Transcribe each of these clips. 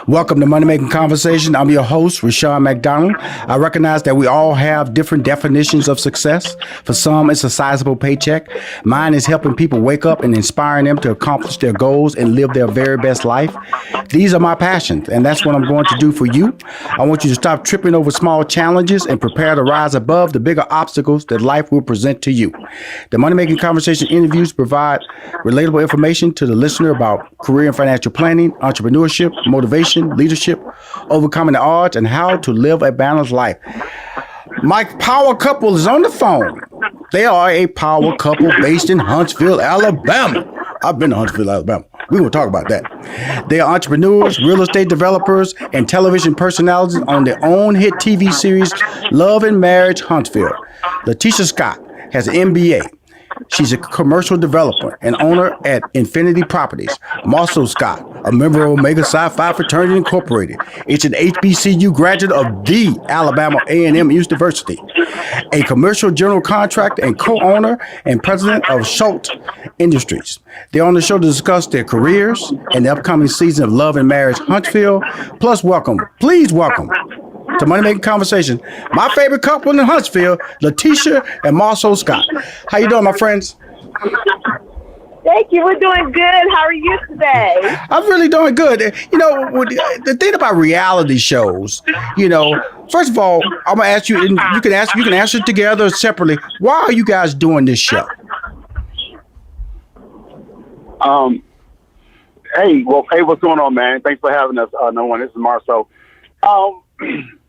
Welcome to Money Making Conversation. I'm your host, Rashawn McDonald. I recognize that we all have different definitions of success. For some, it's a sizable paycheck. Mine is helping people wake up and inspiring them to accomplish their goals and live their very best life. These are my passions, and that's what I'm going to do for you. I want you to stop tripping over small challenges and prepare to rise above the bigger obstacles that life will present to you. The Money Making Conversation interviews provide relatable information to the listener about career and financial planning, entrepreneurship, motivation, leadership, overcoming the odds, and how to live a balanced life. My power couple is on the phone. They are a power couple based in Huntsville, Alabama. I've been to Huntsville, Alabama. We're going to talk about that. They are entrepreneurs, real estate developers, and television personalities on their own hit TV series, Love and Marriage Huntsville. LaTisha Scott has an MBA. She's a commercial developer and owner at Infinity Properties. Marsau Scott, a member of Omega Psi Phi Fraternity Incorporated. It's an HBCU graduate of the Alabama A&M University. A commercial general contractor and co-owner and president of Schultz Industries. They're on the show to discuss their careers and the upcoming season of Love and Marriage Huntsville. Please welcome to Money Making Conversation, my favorite couple in Huntsville, LaTisha and Marsau Scott. How you doing, my friends? Thank you. We're doing good. How are you today? I'm really doing good. You know, the thing about reality shows, first of all, I'm gonna ask you, and you can answer it together or separately. Why are you guys doing this show? Hey, what's going on, man? Thanks for having us. Number one, this is Marsau.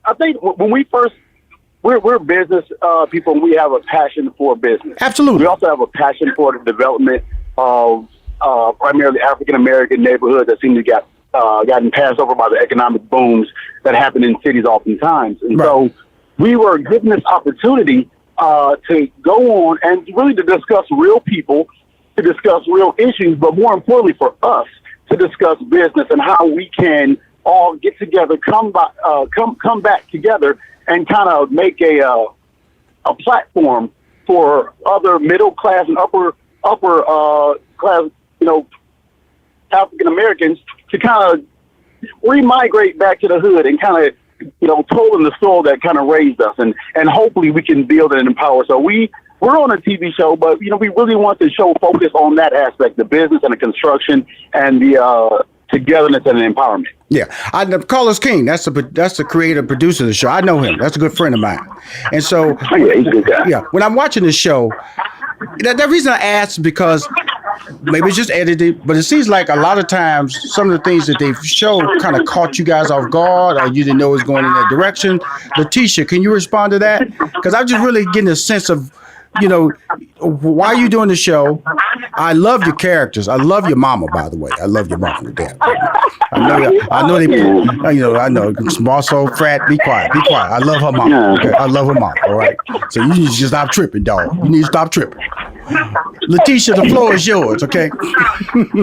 I think when we're business people, and we have a passion for business. Absolutely. We also have a passion for the development of primarily African-American neighborhoods that seem to get gotten passed over by the economic booms that happen in cities oftentimes. And so we were given this opportunity to go on and really to discuss real people, to discuss real issues, but more importantly for us, to discuss business and how we can all get together, come back together, and kind of make a platform for other middle class and upper class, African Americans to kind of remigrate back to the hood and kind of, toll in the soil that kind of raised us, and hopefully we can build and empower. So we're on a TV show, but we really want the show focus on that aspect, the business and the construction and the togetherness and empowerment. Yeah, Carlos King. That's the creator producer of the show. I know him. That's a good friend of mine. And so, he's a good guy. Yeah, when I'm watching this show, that reason I asked is because maybe it's just edited, but it seems like a lot of times some of the things that they show kind of caught you guys off guard, or you didn't know it was going in that direction. LaTisha, can you respond to that? Because I'm just really getting a sense of, why are you doing the show? I love your characters. I love your mama, by the way. I love your mama to death. I know. Marsau, frat, be quiet. I love her mama. Okay? I love her mama. All right. So you need to just stop tripping, dog. You need to stop tripping. LaTisha, the floor is yours. Okay. Okay.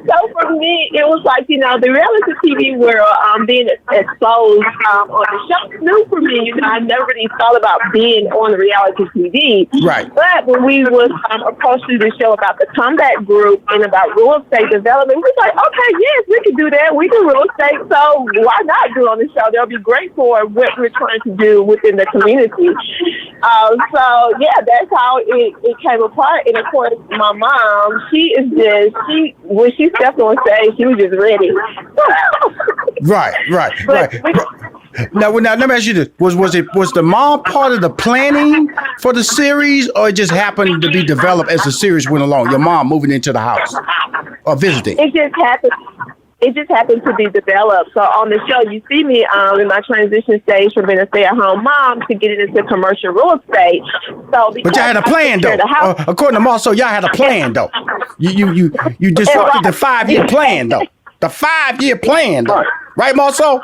So for me, it was like, the reality TV world being exposed on the show was new for me. I never really thought about being on reality TV. Right. But when we was approached through the show about the Comeback Group and about real estate development, we was like, okay, yes, we can do that. We do real estate, so why not do it on the show? That'll be great for what we're trying to do within the community. So yeah, that's how it came apart. And of course, my mom, when she stepped on stage, she was just ready. Right. Now, let me ask you this: was the mom part of the planning for the series, or it just happened to be developed as the series went along? Your mom moving into the house or visiting? It just happened to be developed. So on the show, you see me in my transition stage from being a stay-at-home mom to getting into commercial real estate. So, but y'all had a plan, though. According to Marsau, y'all had a plan, though. You disrupted the 5-year plan, though. The 5-year plan, though. Right, Marsau?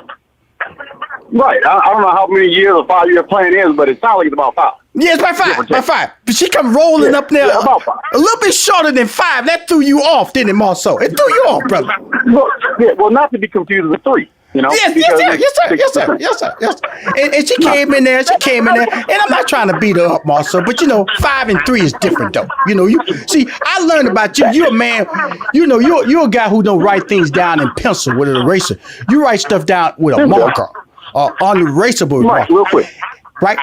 Right. I don't know how many years a 5-year plan is, but it sounds like it's about 5. Yeah, it's by five. But she come rolling up there a little bit shorter than 5. That threw you off, didn't it, Marsau? It threw you off, brother. Well, not to be confused with 3. You know? Yes, yes, sir. And she came in there, and I'm not trying to beat her up, Marsau, but 5 and 3 is different though. You see, I learned about you. You're a man, you're a guy who don't write things down in pencil with an eraser. You write stuff down with a marker, unerasable marker. Real quick. Right?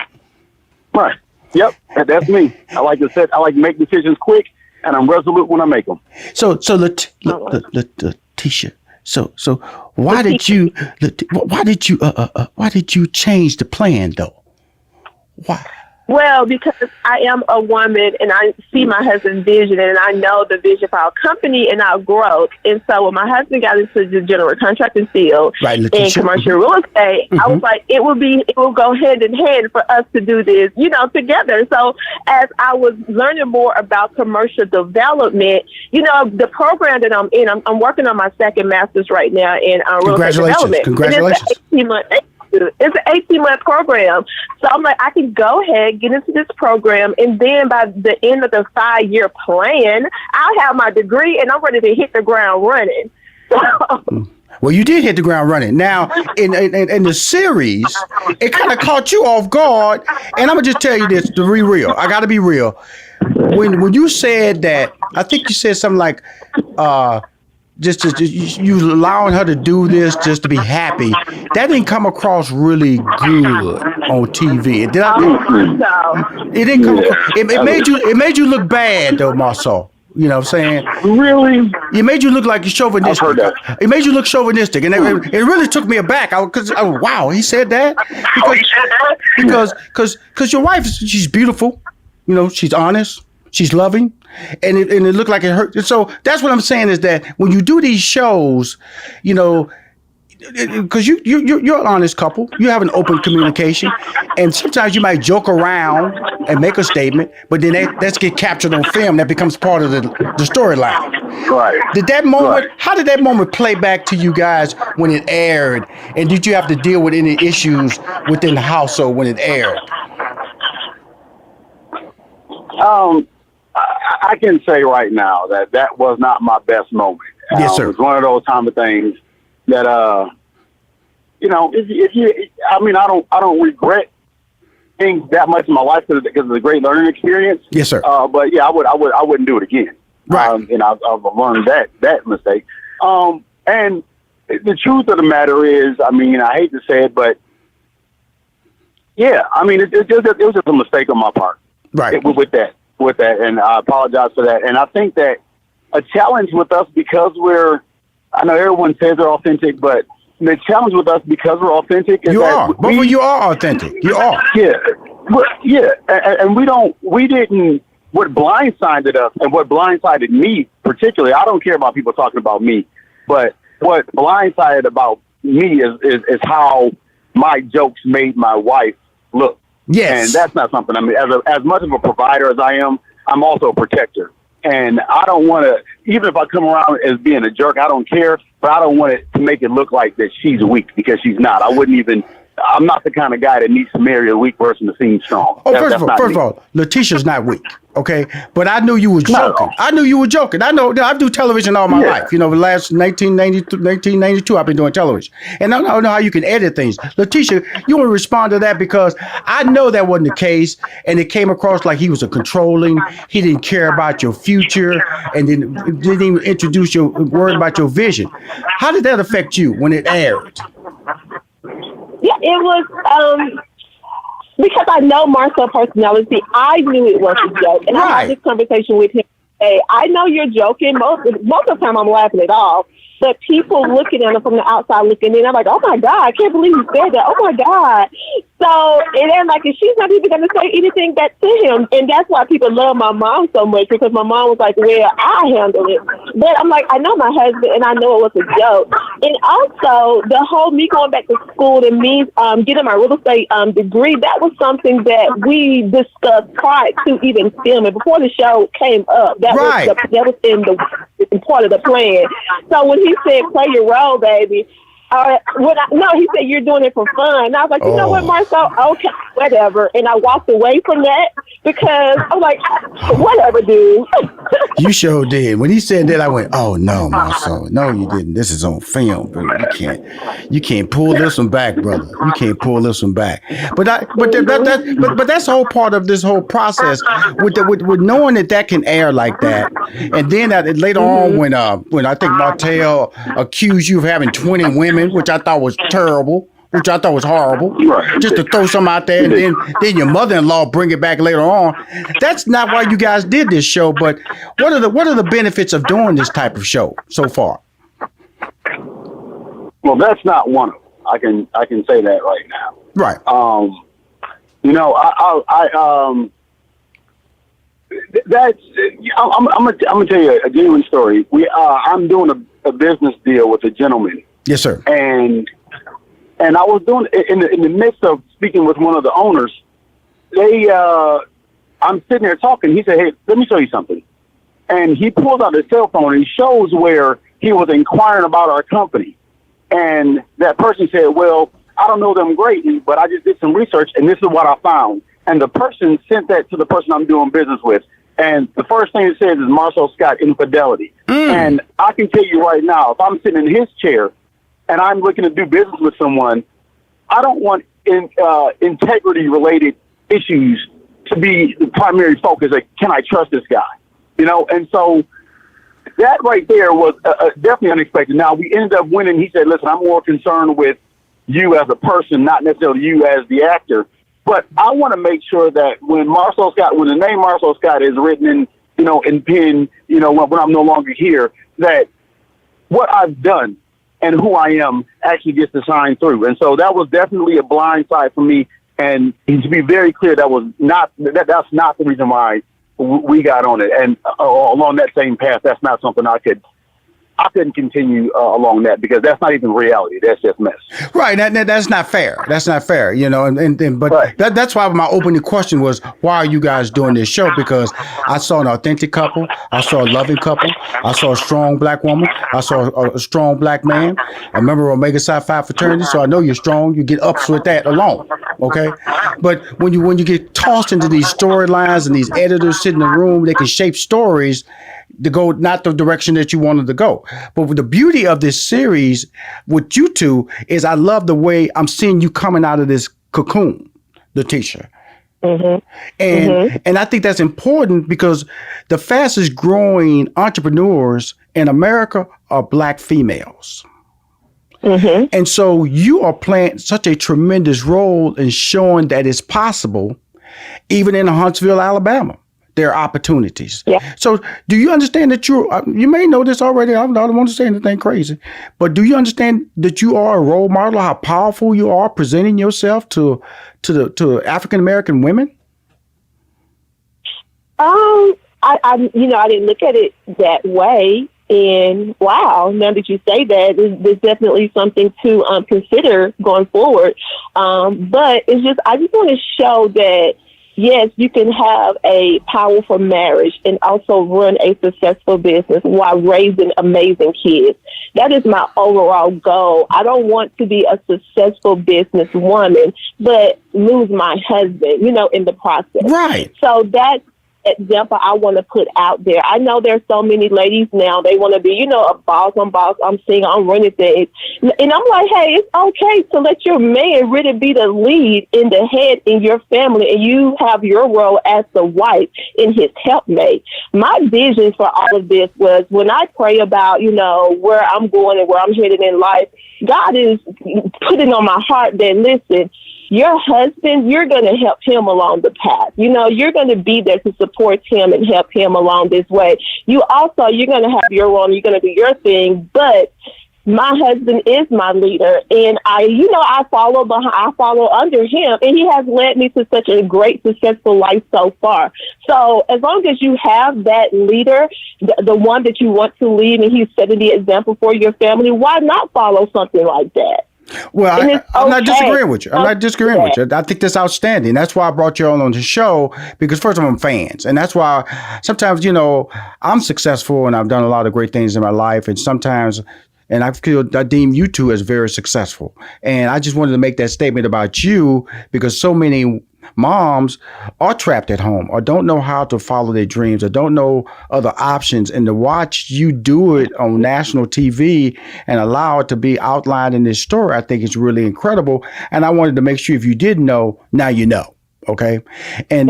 Right. Yep, that's me. I like to make decisions quick, and I'm resolute when I make them. So LaTisha, so why did you change the plan though? Why? Well, because I am a woman and I see my husband's vision and I know the vision for our company and our growth. And so when my husband got into the general contracting field and commercial real estate, I was like, it will go hand in hand for us to do this, together. So as I was learning more about commercial development, the program that I'm in, I'm working on my second master's right now in real estate development. Congratulations. It's an 18-month program. So I'm like, I can go ahead, get into this program, and then by the end of the 5-year plan, I'll have my degree, and I'm ready to hit the ground running. Well, you did hit the ground running. Now, in the series, it kind of caught you off guard, and I'm going to just tell you this, to be real. I got to be real. When you said that, I think you said something like, just you allowing her to do this just to be happy. That didn't come across really good on TV. It didn't come. It made you look bad though, Marsau. You know what I'm saying? Really? It made you look like you're chauvinistic. I've heard that. It made you look chauvinistic, and it really took me aback. Because wow, he said that. Because your wife, she's beautiful. She's honest. She's loving, and it looked like it hurt. So that's what I'm saying is that when you do these shows, because you're an honest couple, you have an open communication, and sometimes you might joke around and make a statement, but then that's get captured on film. That becomes part of the storyline. Right. How did that moment play back to you guys when it aired, and did you have to deal with any issues within the household when it aired? I can say right now that was not my best moment. Yes, sir. It was one of those type of things that, I don't regret things that much in my life because of the great learning experience. Yes, sir. But yeah, I wouldn't do it again. Right. And I've learned that mistake. And the truth of the matter is, I hate to say it, but yeah, it was just a mistake on my part. Right. With that, and I apologize for that. And I think that a challenge with us because I know everyone says they're authentic, but the challenge with us because we're authentic is you are. Both of you are authentic. You are. Yeah. And we didn't, what blindsided us and what blindsided me particularly, I don't care about people talking about me, but what blindsided about me is how my jokes made my wife look. Yes. And that's not something, as much of a provider as I am, I'm also a protector. And I don't want to, even if I come around as being a jerk, I don't care, but I don't want it to make it look like that she's weak because she's not. I'm not the kind of guy that needs to marry a weak person to seem strong. First of all, LaTisha's not weak, okay? But I knew you were joking. No. I knew you were joking. I know I do television all my life. The last 1992, I've been doing television. And I don't know how you can edit things. LaTisha, you want to respond to that because I know that wasn't the case, and it came across like he was he didn't care about your future, and didn't even introduce your word about your vision. How did that affect you when it aired? Yeah, it was because I know Marsau's personality. I knew it was a joke, and I had this conversation with him. Hey, I know you're joking. Most of the time, I'm laughing it off. But people looking at him from the outside looking in, I'm like, oh my God, I can't believe you said that. Oh my God. So, and then like, she's not even going to say anything back to him. And that's why people love my mom so much, because my mom was like, well, I handled it. But I'm like, I know my husband and I know it was a joke. And also the whole me going back to school and me getting my real estate degree, that was something that we discussed prior to even filming. Before the show came up, that was in part of the plan. So when he said, play your role, baby, No, he said you're doing it for fun. And I was like, you know what, Marsau? Okay, whatever. And I walked away from that because I'm like, whatever, dude. You sure did. When he said that, I went, "Oh no, Marsau, no, you didn't. This is on film, bro. You can't pull this one back, brother. You can't pull this one back." But that's the whole part of this whole process with knowing that can air like that, and then later on when I think Martell accused you of having 20 women, which I thought was terrible, which I thought was horrible, just to throw some out there, and then your mother-in-law bring it back later on. That's not why you guys did this show. But what are the benefits of doing this type of show so far? Well, that's not one of them. I can say that right now. Right. That's. I'm gonna tell you a genuine story. I'm doing a business deal with a gentleman. Yes, sir. And I was doing in the midst of speaking with one of the owners. I'm sitting there talking. He said, "Hey, let me show you something." And he pulls out his cell phone and he shows where he was inquiring about our company. And that person said, "Well, I don't know them greatly, but I just did some research and this is what I found." And the person sent that to the person I'm doing business with. And the first thing it says is Marsau Scott infidelity. And I can tell you right now, if I'm sitting in his chair and I'm looking to do business with someone, I don't want integrity-related issues to be the primary focus. Like, can I trust this guy? And so that right there was definitely unexpected. Now, we ended up winning. He said, "Listen, I'm more concerned with you as a person, not necessarily you as the actor. But I want to make sure that when the name Marsau Scott is written in pen, when I'm no longer here, that what I've done and who I am actually gets to shine through." And so that was definitely a blind side for me. And to be very clear, that's not the reason why we got on it. And along that same path, that's not something I couldn't continue along that, because that's not even reality. That's just mess. Right. That's not fair. That's not fair. But right. That's why my opening question was, why are you guys doing this show? Because I saw an authentic couple. I saw a loving couple. I saw a strong black woman. I saw a strong black man, a member of Omega Psi Phi fraternity. So I know you're strong. You get ups with that alone. Okay. But when you get tossed into these storylines and these editors sit in the room, they can shape stories to go not the direction that you wanted to go. But with the beauty of this series with you two is I love the way I'm seeing you coming out of this cocoon, LaTisha. Mm-hmm. And I think that's important because the fastest growing entrepreneurs in America are black females. Mm-hmm. And so you are playing such a tremendous role in showing that it's possible, even in Huntsville, Alabama. There are opportunities. Yeah. So do you understand that you may know this already. I don't want to say anything crazy, but do you understand that you are a role model, how powerful you are presenting yourself to African-American women? I didn't look at it that way. And wow, now that you say that, there's definitely something to consider going forward. But it's just, I just want to show that, yes, you can have a powerful marriage and also run a successful business while raising amazing kids. That is my overall goal. I don't want to be a successful businesswoman, but lose my husband, in the process. Right. So that's example I want to put out there. I know there's so many ladies now, they want to be, a boss, I'm seeing, I'm running things. And I'm like, hey, it's okay to let your man really be the lead in the head in your family, and you have your role as the wife in his helpmate. My vision for all of this was when I pray about, where I'm going and where I'm headed in life, God is putting on my heart that, listen, your husband, you're going to help him along the path. You're going to be there to support him and help him along this way. You're going to have your role, you're going to do your thing, but my husband is my leader, and I follow under him, and he has led me to such a great, successful life so far. So as long as you have that leader, the one that you want to lead, and he's setting the example for your family, why not follow something like that? Well, I'm not disagreeing with you. I think that's outstanding. That's why I brought you on the show, because first of all, I'm fans. And that's why sometimes, I'm successful and I've done a lot of great things in my life. And sometimes And I deem you two as very successful. And I just wanted to make that statement about you because so many moms are trapped at home or don't know how to follow their dreams or don't know other options. And to watch you do it on national TV and allow it to be outlined in this story, I think is really incredible. And I wanted to make sure if you didn't know, now you know. Okay. And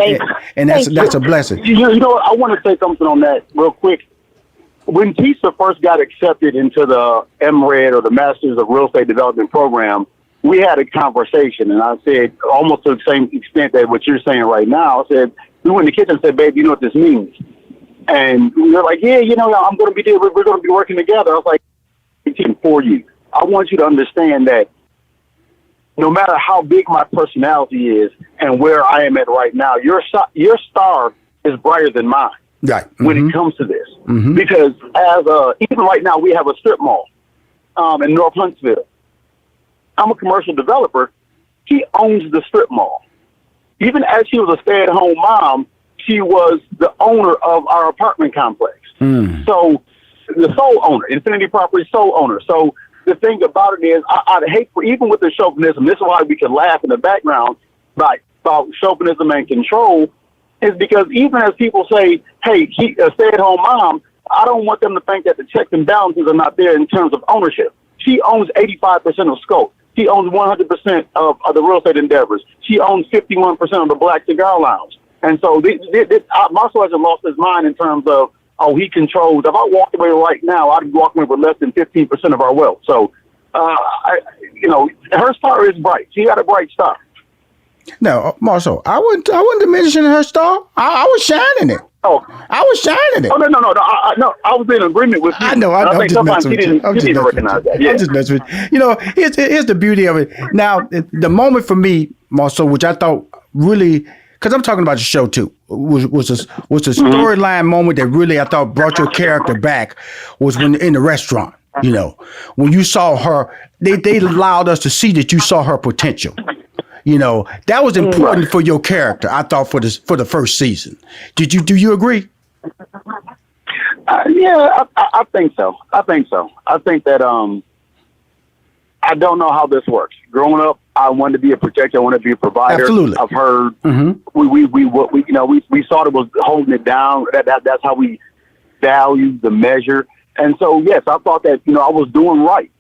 that's a blessing. You know what? I want to say something on that real quick. When Tisha first got accepted into the MRED or the Masters of Real Estate Development program, we had a conversation, and I said, almost to the same extent that what you're saying right now, I said, we went in the kitchen and said, babe, you know what this means? And we were like, yeah, I'm going to be there. We're going to be working together. I was like, for you. I want you to understand that no matter how big my personality is and where I am at right now, your star is brighter than mine. Right. When it comes to this, because even right now we have a strip mall in North Huntsville. I'm a commercial developer. She owns the strip mall. Even as she was a stay-at-home mom, she was the owner of our apartment complex. So the sole owner, Infinity Property sole owner. So the thing about it is, I'd hate for, even with the chauvinism, this is why we can laugh in the background about chauvinism and control, is because even as people say, hey, a stay-at-home mom, I don't want them to think that the checks and balances are not there in terms of ownership. She owns 85% of Scope. She owns 100% of the real estate endeavors. She owns 51% of the Black Cigar Lounge. And so Marsau hasn't lost his mind in terms of, he controls. If I walked away right now, I'd walk away with less than 15% of our wealth. So, her star is bright. She got a bright star. No, Marsau, I wouldn't diminish her star. I was shining it. Oh, I was shining it. Oh, no. I was in agreement with you. I know. I think sometimes she didn't recognize that. Yeah. I'm just messing with you. Here's the beauty of it. Now, the moment for me, Marsau, which I thought really, because I'm talking about the show too, was a storyline moment that really I thought brought your character back was when in the restaurant. When you saw her, they allowed us to see that you saw her potential. That was important for your character, I thought, for the first season. Do you agree? Yeah, I think so. I think that I don't know how this works. Growing up, I wanted to be a protector. I wanted to be a provider. Absolutely. I've heard we thought it was holding it down. That's how we value the measure. And so, yes, I thought that I was doing right.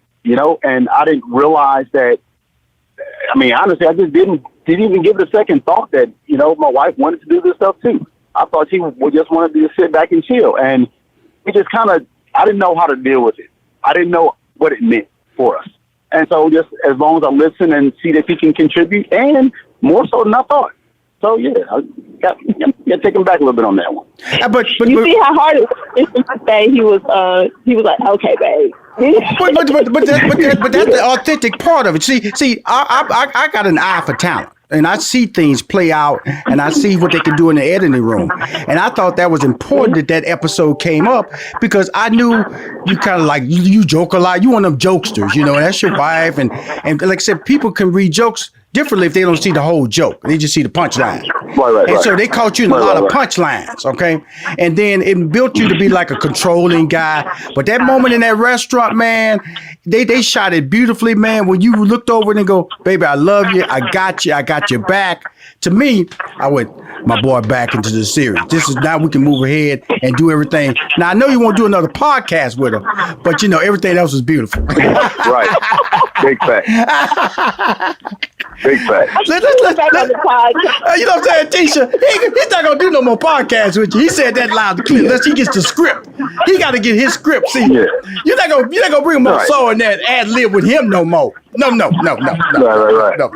And I didn't realize that. I mean, honestly, I just didn't even give it a second thought that, my wife wanted to do this stuff too. I thought she just wanted to sit back and chill. And it just I didn't know how to deal with it. I didn't know what it meant for us. And so just as long as I listen and see that she can contribute, and more so than I thought. So, yeah, I got taken back a little bit on that one. But you see how hard it was to say he was like, okay, babe. but that's the authentic part of it. See, I got an eye for talent, and I see things play out, and I see what they can do in the editing room. And I thought that was important that episode came up because I knew you kind of like you joke a lot. You one of them jokesters, and that's your wife. And like I said, people can read jokes differently if they don't see the whole joke. They just see the punchline. Right. So they caught you in a lot of punchlines, okay? And then it built you to be like a controlling guy. But that moment in that restaurant, man, they shot it beautifully, man. When you looked over and go, baby, I love you. I got your back. To me, I went, my boy, back into the series. This is now we can move ahead and do everything. Now, I know you won't do another podcast with her, but everything else is beautiful. Right. Big fact. Big fact. Let's you know what I'm saying, Tisha? He's not gonna do no more podcasts with you. He said that loud and clear. Unless he gets the script, he got to get his script. See, you're not gonna bring Marsau in there and ad lib with him no more. No. Right. No.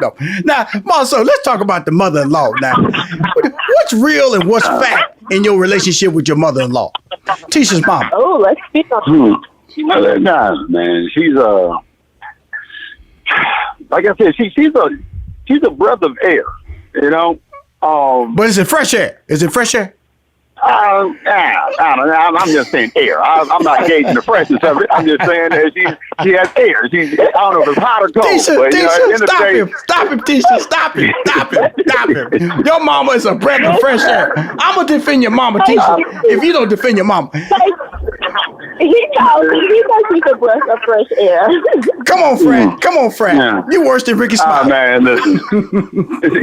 Now, Marsau, let's talk about the mother-in-law. Now, what's real and what's fact in your relationship with your mother-in-law, Tisha's mom? Oh, let's speak on. Nah, man, she's like I said, she's a breath of air, But is it fresh air? I don't know. I'm just saying air. I'm not gauging the freshness of it. I'm just saying that she has air. I don't know if it's hot or cold. Tisha, stop him, Tisha. Stop him. Your mama is a breath of fresh air. I'm going to defend your mama, Tisha. If you don't defend your mama. He calls me. He thinks he's a breath of fresh air. Come on, Fred. Come on, Fred. Yeah. You worse than Ricky Smiley. Man, listen.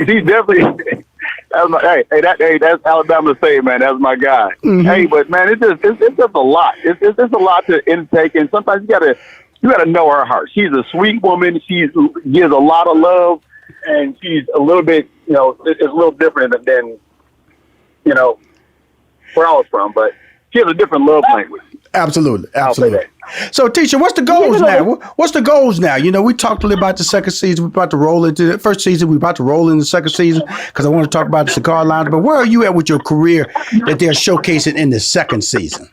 He's definitely. That's Alabama State, man. That's my guy. Mm-hmm. Hey, but man, it's just a lot. It's just a lot to intake, and sometimes you gotta know her heart. She's a sweet woman. She gives a lot of love, and she's a little bit, it's a little different than where I was from, but she has a different love language. Absolutely. I'll say that. So, Tisha, what's the goals now? What's the goals now? We talked a little about the second season. We're about to roll into the first season. We're about to roll into the second season because I want to talk about the cigar lounge. But where are you at with your career that they're showcasing in the second season?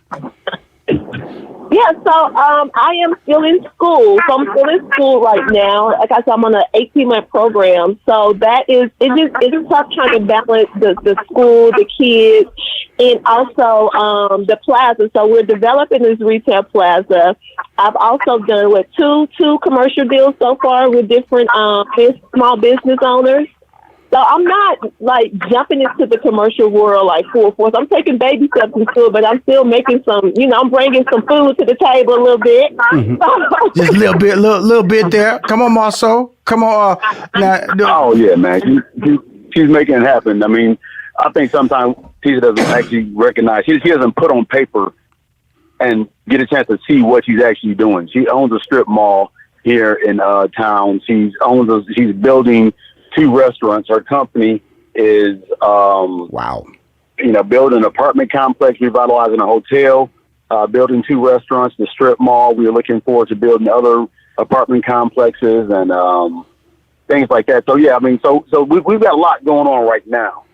Yeah, so I am still in school. So I'm still in school right now. Like I said, I'm on an 18-month program. So it's tough trying to balance the school, the kids, and also the plaza. So we're developing this retail plaza. I've also done two commercial deals so far with different small business owners. So I'm not like jumping into the commercial world like full force. I'm taking baby steps in school, but I'm still making some, I'm bringing some food to the table a little bit. Mm-hmm. Just a little bit there. Come on, Marsau. Come on. Oh, yeah, man. She's making it happen. I mean, I think sometimes Tisha doesn't actually recognize. She doesn't put on paper and get a chance to see what she's actually doing. She owns a strip mall here in town. She's building 2 restaurants. Her company is building an apartment complex, revitalizing a hotel, building 2 restaurants, the strip mall. We're looking forward to building other apartment complexes and things like that. So yeah, I mean, so we've got a lot going on right now.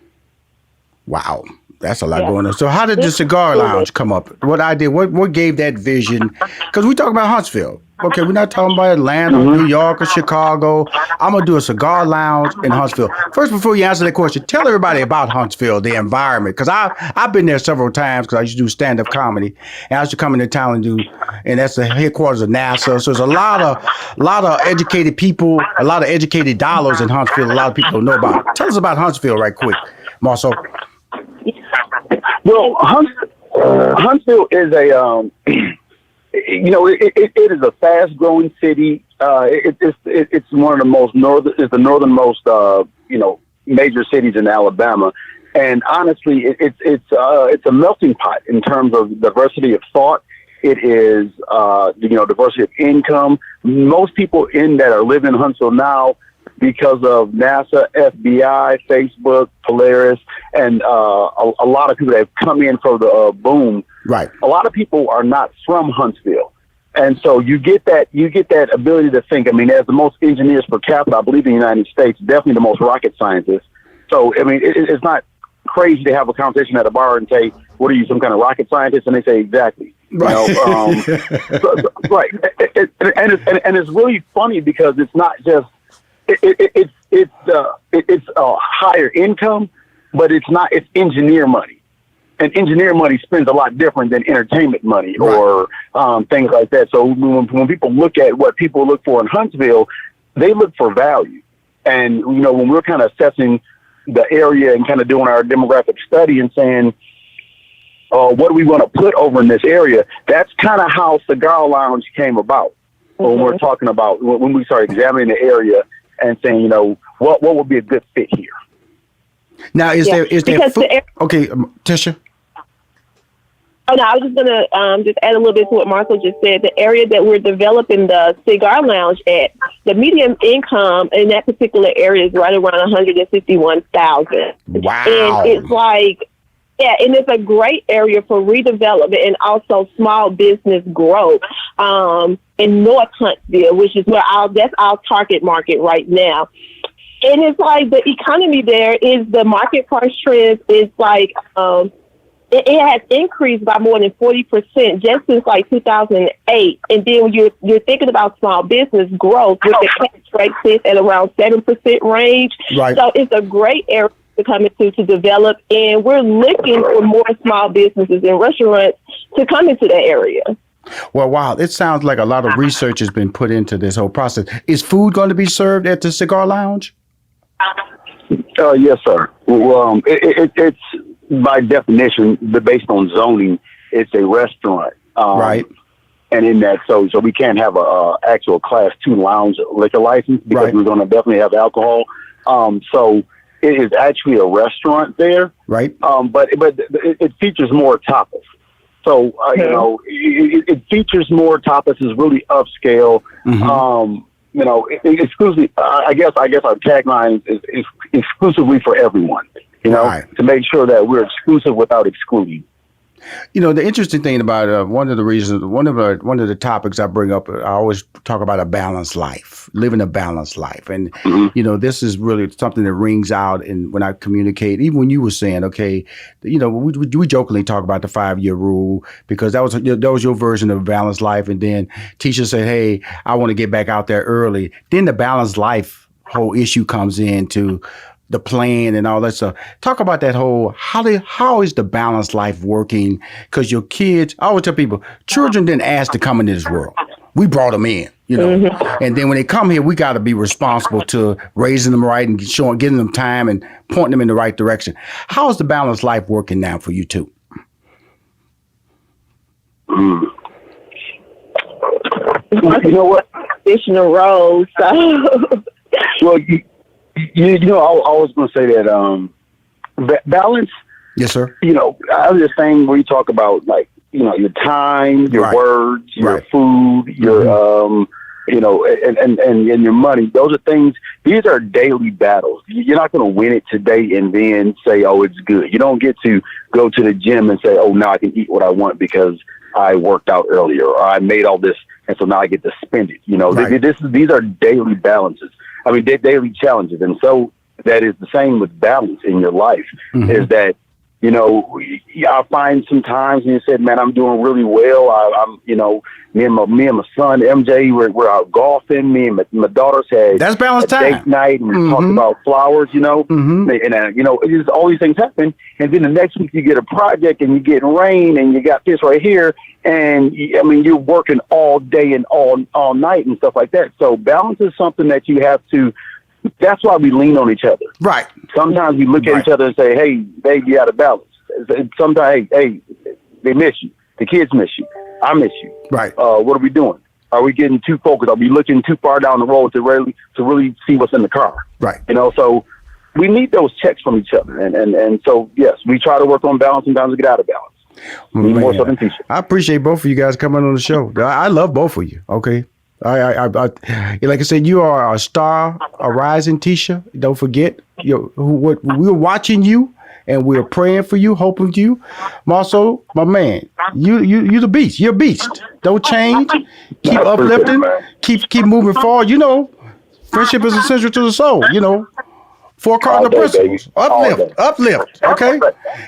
Wow. That's a lot going on. So how did the cigar lounge come up? What idea? What gave that vision? Because we talk about Huntsville. Okay, we're not talking about Atlanta, New York, or Chicago. I'm going to do a cigar lounge in Huntsville. First, before you answer that question, tell everybody about Huntsville, the environment. Because I've been there several times because I used to do stand-up comedy. And I used to come into town and that's the headquarters of NASA. So there's a lot of educated people, a lot of educated dollars in Huntsville. A lot of people don't know about it. Tell us about Huntsville right quick, Marsau. Well, Huntsville is it is a fast-growing city. It's one of the most the northernmost, major cities in Alabama, and honestly, it's a melting pot in terms of diversity of thought. It is, diversity of income. Most people that are living in Huntsville now, because of NASA, FBI, Facebook, Polaris, and a lot of people that have come in for the boom. Right. A lot of people are not from Huntsville. And so you get that ability to think. I mean, as the most engineers per capita, I believe, in the United States, definitely the most rocket scientists. So, I mean, it's not crazy to have a conversation at a bar and say, what are you, some kind of rocket scientist? And they say, exactly. Right. Right. And it's really funny because it's not just, it's a higher income, but it's engineer money, and engineer money spends a lot different than entertainment money or things like that. So when people look at what people look for in Huntsville, they look for value. And when we're kind of assessing the area and kind of doing our demographic study and saying, what do we want to put over in this area? That's kind of how Cigar Lounge came about. When we're talking about when we started examining the area and saying, what would be a good fit here? Now, is there food? Okay, Tisha. Oh, no, I was just going to just add a little bit to what Marsau just said. The area that we're developing the cigar lounge at, the median income in that particular area is right around $151,000. Wow. And it's like, and it's a great area for redevelopment and also small business growth in North Huntsville, which is that's our target market right now. And it's like the economy there is the market price trend is like it has increased by more than 40% just since like 2008. And then when you're thinking about small business growth, with the tax rate sits at around 7% range. Right. So it's a great area to come into to develop, and we're looking for more small businesses and restaurants to come into that area. Well, wow, it sounds like a lot of research has been put into this whole process. Is food going to be served at the Cigar Lounge? Yes, sir. Well, it's by definition, based on zoning, it's a restaurant. Right. And in that, so we can't have a actual Class 2 lounge liquor license because we're going to definitely have alcohol. So it is actually a restaurant there. Right. But it features more tapas. So, you know, it features more tapas, is really upscale. You know, exclusively, I guess our tagline is exclusively for everyone, you know, to make sure that we're exclusive without excluding. You know, the interesting thing about one of the topics I bring up, I always talk about a balanced life, living a balanced life. And, you know, this is really something that rings out and when I communicate, even when you were saying, okay, you know, we jokingly talk about the 5-year rule because that was your version of a balanced life. And then Tisha said, hey, I want to get back out there early. Then the balanced life whole issue comes into the plan and all that stuff. Talk about that whole, how is the balanced life working? Because your kids, I always tell people, children didn't ask to come into this world. We brought them in, you know. And then when they come here, we got to be responsible to raising them right and giving them time and pointing them in the right direction. How is the balanced life working now for you two? You know what? Additional roles. So. Well, you know, I was going to say that balance. Yes, sir. You know, I was just saying where you talk about, like, you know, your time, your words, your food, your you know, and your money. Those are things. These are daily battles. You're not going to win it today and then say, oh, it's good. You don't get to go to the gym and say, oh, now I can eat what I want because I worked out earlier or I made all this, and so now I get to spend it. You know, these are daily balances. I mean, daily challenges. And so that is the same with balance in your life, is that, you know, I find sometimes and you said, man, I'm doing really well. I'm, you know, me and my son, MJ, we're out golfing. Me and my daughters had that's balanced time. Date night and talked about flowers, you know, and you know, just all these things happen. And then the next week you get a project and you get rain and you got this right here. And I mean, you're working all day and all night and stuff like that. So balance is something that you have to, that's why we lean on each other. Right. Sometimes we look at each other and say, hey, baby, you out of balance. Sometimes, hey, they miss you. The kids miss you. I miss you. Right. What are we doing? Are we getting too focused? Are we looking too far down the road to really see what's in the car? Right. You know, so we need those checks from each other. And so, yes, we try to work on balance. Sometimes we get out of balance. More so than Tisha. I appreciate both of you guys coming on the show. I love both of you. Okay. I like I said, you are a star, a rising Tisha. Don't forget, we're watching you and we're praying for you, hoping for you. Marsau, my man, you the beast. You're a beast. Don't change. Keep uplifting. Keep moving forward. You know, friendship is essential to the soul. You know. 4 cardinal principles. Uplift. Okay.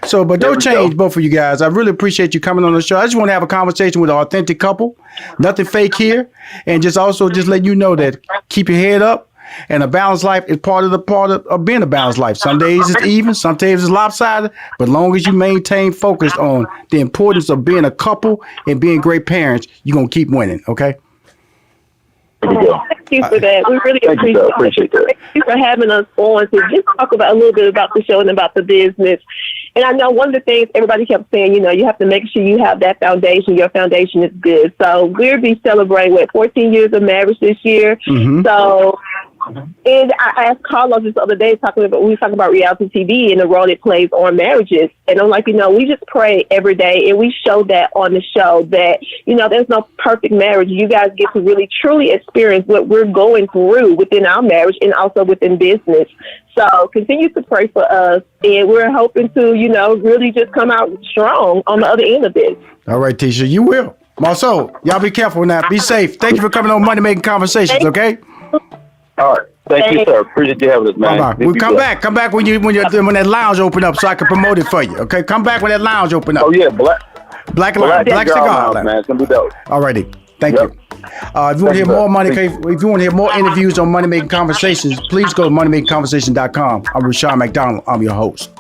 So, but don't change, both of you guys. I really appreciate you coming on the show. I just want to have a conversation with an authentic couple. Nothing fake here. And just let you know that keep your head up. And a balanced life is part of being a balanced life. Some days it's even, some days it's lopsided. But as long as you maintain focus on the importance of being a couple and being great parents, you're going to keep winning. Okay. Thank you for that. We really appreciate that. Thank you for having us on to just talk about a little bit about the show and about the business. And I know one of the things everybody kept saying, you know, you have to make sure you have that foundation. Your foundation is good. So we'll be celebrating 14 years of marriage this year. So. And I asked Carlos this other day, we were talking about reality TV and the role it plays on marriages. And I'm like, you know, we just pray every day, and we show that on the show that, you know, there's no perfect marriage. You guys get to really, truly experience what we're going through within our marriage and also within business. So continue to pray for us, and we're hoping to, you know, really just come out strong on the other end of this. All right, Tisha, you will. Marsau, y'all be careful now. Be safe. Thank you for coming on Money Making Conversations, okay? All right. Thank you, sir. Appreciate you having us, man. Bye-bye. We'll come back. Come back when that lounge open up so I can promote it for you, okay? Come back when that lounge open up. Oh, yeah. Black Cigar Lounge. Man. It's going to be dope. All righty. Thank you. If you want to hear more interviews on Money Making Conversations, please go to moneymakingconversation.com. I'm Rashawn McDonald. I'm your host.